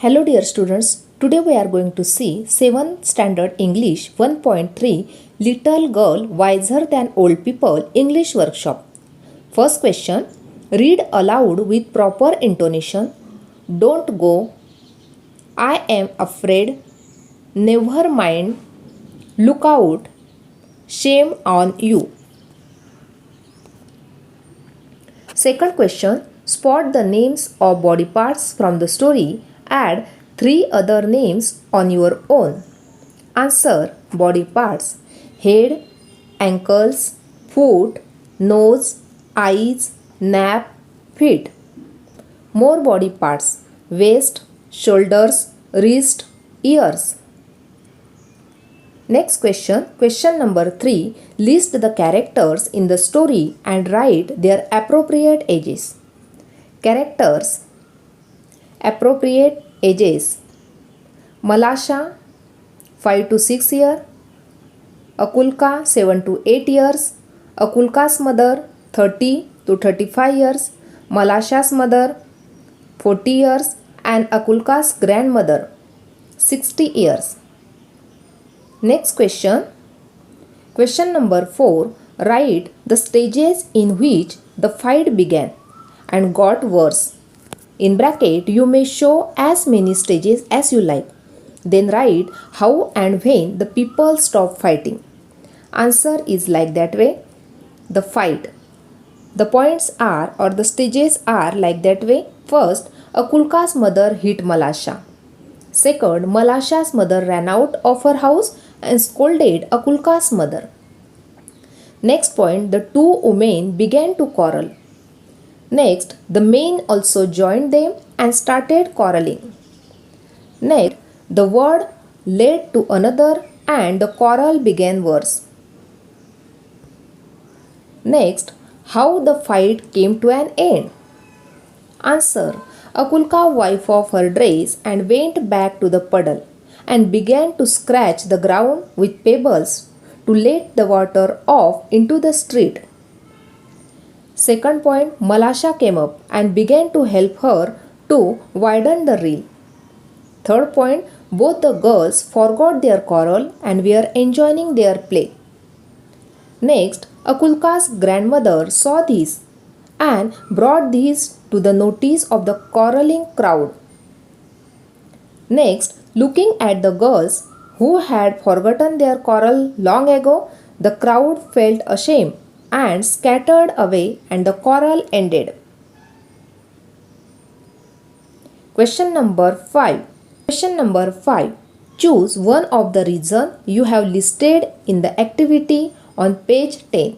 Hello dear students, today we are going to see 7th Standard English 1.3 Little Girl Wiser Than Old People English Workshop. First question, read aloud with proper intonation. Don't go, I am afraid, never mind, look out, shame on you. Second question, spot the names of body parts from the story. Add 3 other names on your own. Answer body parts: head, ankles, foot, nose, eyes, neck, feet. More body parts: waist, shoulders, wrist, ears. Next question, question number 3. List the characters in the story and write their appropriate ages. Characters, appropriate ages: Malasha 5 to 6 years, Akulka 7 to 8 years, Akulka's mother 30 to 35 years, Malasha's mother 40 years, and Akulka's grandmother 60 years. Next question, question number 4. Write the stages in which the fight began and got worse. In bracket, you may show as many stages as you like. Then write how and when the people stop fighting. Answer is like that way. The fight. The points are or the stages are like that way. First, Akulka's mother hit Malasha. Second, Malasha's mother ran out of her house and scolded Akulka's mother. Next point, the two women began to quarrel. Next, the men also joined them and started quarreling. Next, the word led to another and the quarrel began worse. Next, how the fight came to an end. Answer, Akulka wiped off her dress and went back to the puddle and began to scratch the ground with pebbles to let the water off into the street. Second point, Malasha came up and began to help her to widen the reel. Third point, both the girls forgot their quarrel and were enjoying their play. Next, Akulka's grandmother saw this and brought this to the notice of the quarreling crowd. Next, looking at the girls who had forgotten their quarrel long ago, the crowd felt ashamed and scattered away and the quarrel ended. Question number 5. Question number 5. Choose one of the reasons you have listed in the activity on page 10.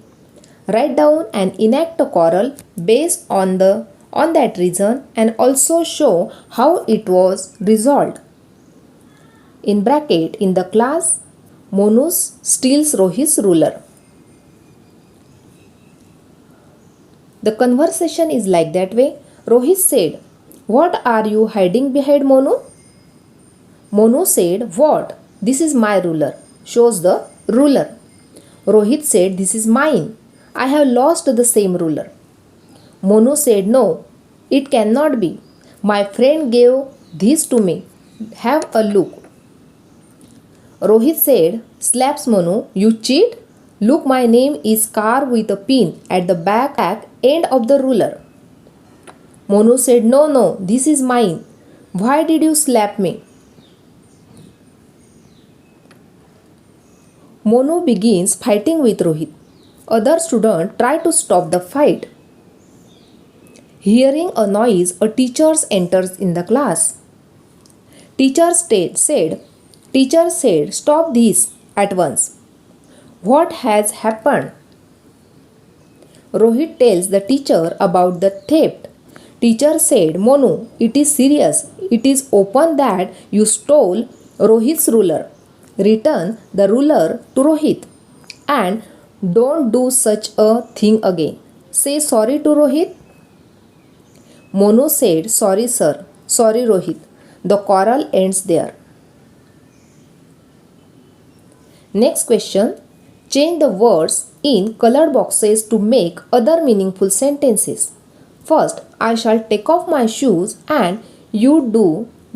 Write down and enact a quarrel based on that reason and also show how it was resolved. In bracket, in the class, Monu steals Rohit's ruler. The conversation is like that way. Rohit said, "What are you hiding behind, Monu?" Monu said, "What? This is my ruler." Shows the ruler. Rohit said, "This is mine. I have lost the same ruler." Monu said, "No, it cannot be. My friend gave this to me. Have a look." Rohit said, slaps Monu, "You cheat? Look, my name is carved with a pin at the back end of the ruler." Monu said, No, this is mine. Why did you slap me?" Monu begins fighting with Rohit. Other students try to stop the fight. Hearing a noise, a teacher enters in the class. Teacher said, "Stop this at once." "What has happened?" Rohit tells the teacher about the theft. Teacher said, "Monu, it is serious. It is open that you stole Rohit's ruler. Return the ruler to Rohit and don't do such a thing again. Say sorry to Rohit." Monu said, "Sorry sir, sorry Rohit." The quarrel ends there. Next question, change the words in colored boxes to make other meaningful sentences. First, I shall take off my shoes and you do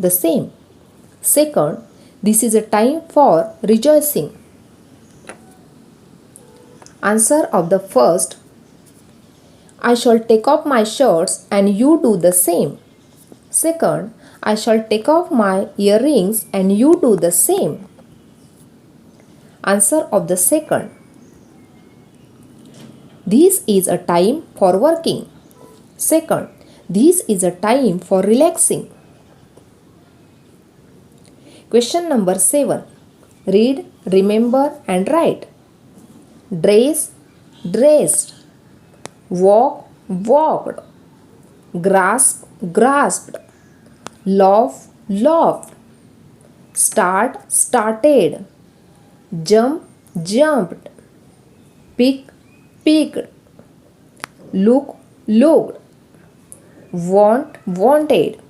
the same. Second, this is a time for rejoicing. Answer of the first, I shall take off my shirts and you do the same. Second, I shall take off my earrings and you do the same. Answer of the second, this is a time for working. Second, this is a time for relaxing. Question number 7. Read, remember and write. Dress, dressed. Walk, walked. Grasp, grasped. Laugh, laughed. Start, started. Jump, jumped. Pick, picked. Look, looked. Want, wanted.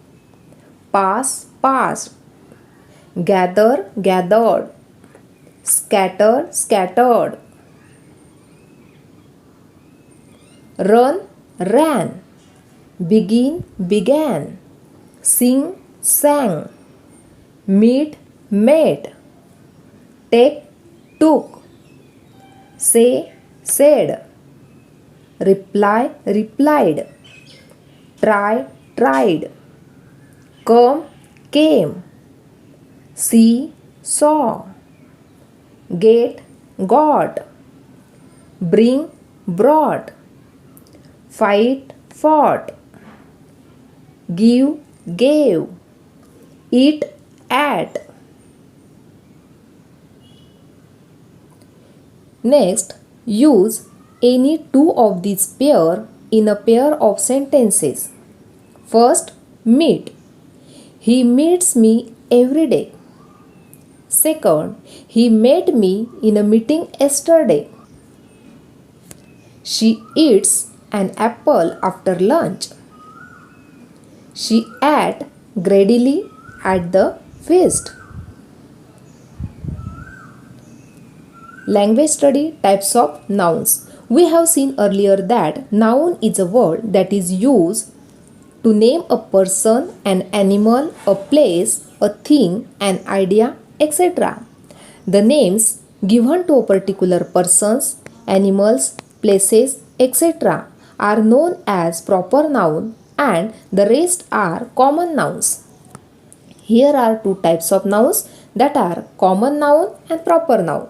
Pass, passed. Gather, gathered. Scatter, scattered. Run, ran. Begin, began. Sing, sang. Meet, met. Take, took. Say, said. Reply, replied. Try, tried. Come, came. See, saw. Get, got. Bring, brought. Fight, fought. Give, gave. Eat, ate. Next, use any two of these pair in a pair of sentences. First, meet. He meets me every day. Second, he met me in a meeting yesterday. She eats an apple after lunch. She ate greedily at the feast. Language study, types of nouns. We have seen earlier that noun is a word that is used to name a person, an animal, a place, a thing, an idea, etc. The names given to a particular persons, animals, places, etc. are known as proper noun and the rest are common nouns. Here are two types of nouns, that are common noun and proper noun.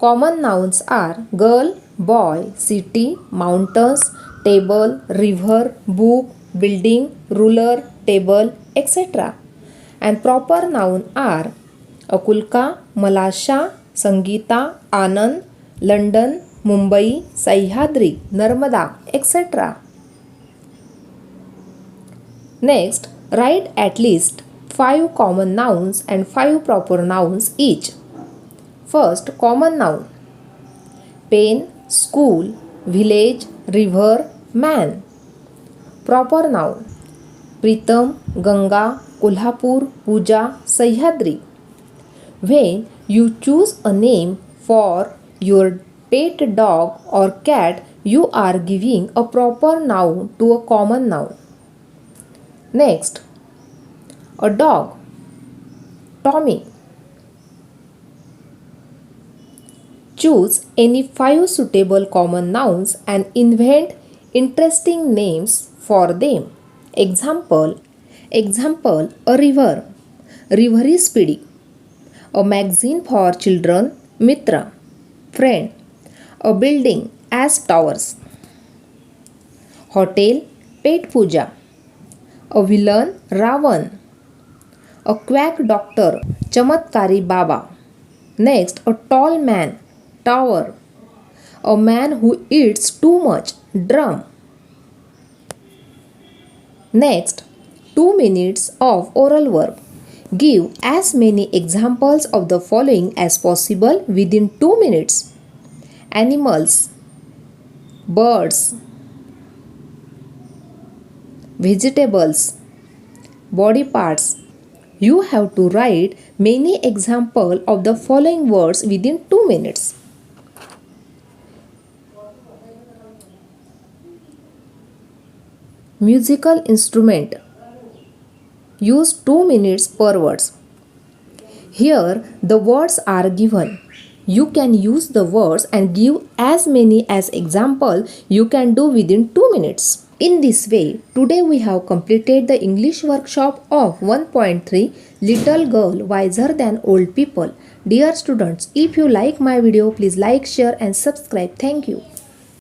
Common nouns are girl, boy, city, mountains, table, river, book, building, ruler, table, etc. And proper noun are Akulka, Malasha, Sangeeta, Anand, London, Mumbai, Sahyadri, Narmada, etc. Next, write at least 5 common nouns and 5 proper nouns each. First, common noun. Pen, school, village, river, man. Proper noun. Pritam, Ganga, Kolhapur, Puja, Sahyadri. When you choose a name for your pet dog or cat, you are giving a proper noun to a common noun. Next, a dog. Tommy. Choose any 5 suitable common nouns and invent interesting names for them. Example, a river. River is speedy. A magazine for children, Mitra. Friend. A building, as towers. Hotel, Pet Puja. A villain, Ravan. A quack doctor, Chamatkari Baba. Next, a tall man, Tower. A man who eats too much, Drum. Next, 2 minutes of oral work. Give as many examples of the following as possible within 2 minutes. Animals, birds, vegetables, body parts. You have to write many examples of the following words within 2 minutes. Musical instrument. Use 2 minutes per words. Here the words are given. You can use the words and give as many as example you can do within 2 minutes. In this way, today we have completed the English workshop of 1.3 Little Girl Wiser Than Old People. Dear students, if you like my video, please like, share and subscribe. Thank you.